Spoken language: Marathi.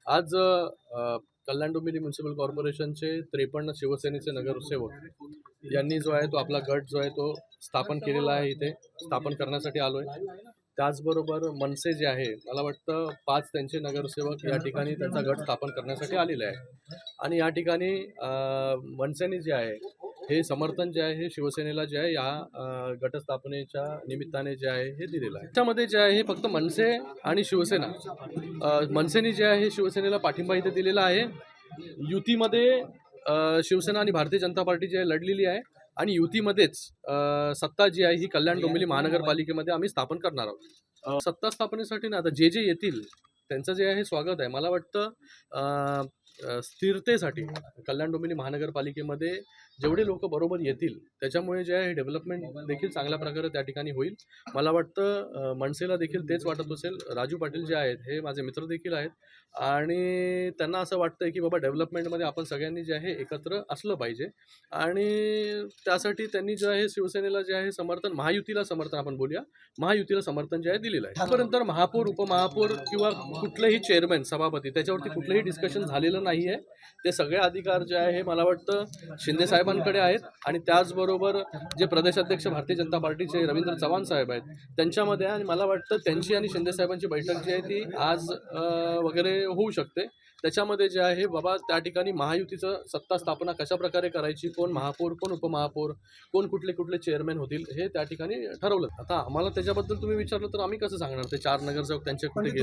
आज कल्याण डोंबिवली म्युनिसिपल कॉर्पोरेशनचे 53 शिवसेनेचे नगरसेवक यांनी जो आहे तो आपला गट जो आहे तो स्थापन केलेला आहे. इथे स्थापन करण्यासाठी आलो आहे. त्याचबरोबर मनसे जे आहे, मला वाटतं 5 त्यांचे नगरसेवक या ठिकाणी त्यांचा गट स्थापन करण्यासाठी आलेले आहे. आणि या ठिकाणी मनसेने जे आहे हे समर्थन जे आहे हे शिवसेनेला जे आहे या गटस्थापनेच्या निमित्ताने जे आहे हे दिलेलं आहे. त्याच्यामध्ये जे आहे हे फक्त मनसे आणि शिवसेना, मनसेने जे आहे शिवसेनेला पाठिंबा इथे दिलेला आहे. युतीमध्ये शिवसेना आणि भारतीय जनता पार्टी जी आहे लढलेली आहे आणि युतीमध्येच सत्ता जी आहे ही कल्याण डोंबिवली महानगरपालिकेमध्ये आम्ही स्थापन करणार आहोत. सत्ता स्थापनेसाठी ना आता जे जे येतील त्यांचं जे आहे स्वागत आहे. मला वाटतं स्थिरतेसाठी कल्याण डोंबिवली महानगरपालिकेमध्ये जेवढे लोक बरोबर येतील त्याच्यामुळे जे आहे डेव्हलपमेंट देखील चांगल्या प्रकारे त्या ठिकाणी होईल. मला वाटतं मनसेला देखील तेच वाटत असेल. राजू पाटील जे आहेत हे माझे मित्र देखील आहेत आणि त्यांना असं वाटतं की बाबा डेव्हलपमेंटमध्ये आपण सगळ्यांनी जे आहे एकत्र असलं पाहिजे आणि त्यासाठी त्यांनी जे आहे शिवसेनेला जे आहे समर्थन, महायुतीला समर्थन आपण बोलूया, महायुतीला समर्थन जे आहे दिलेलं आहे. त्यापर्यंत महापौर, उपमहापौर किंवा कुठलेही चेअरमॅन, सभापती त्याच्यावरती कुठलंही डिस्कशन झालेलं नाही आहे. ते सगळे अधिकार जे आहे हे मला वाटतं शिंदे साहेबांकडे आहेत आणि त्याचबरोबर जे प्रदेशाध्यक्ष भारतीय जनता पार्टीचे रवींद्र चव्हाण साहेब आहेत त्यांच्यामध्ये. आणि मला वाटतं त्यांची आणि शिंदे साहेबांची बैठक जी आहे ती आज वगैरे होऊ शकते. त्याच्यामध्ये जे आहे बाबा त्या ठिकाणी महायुतीचं सत्ता स्थापना कशा प्रकारे करायची, कोण महापौर, कोण उपमहापौर, कोण कुठले कुठले चेअरमॅन होतील हे त्या ठिकाणी ठरवलं. आता आम्हाला त्याच्याबद्दल तुम्ही विचारलं तर आम्ही कसं सांगणार, ते 4 नगरसेवक त्यांचे कुठे गेले.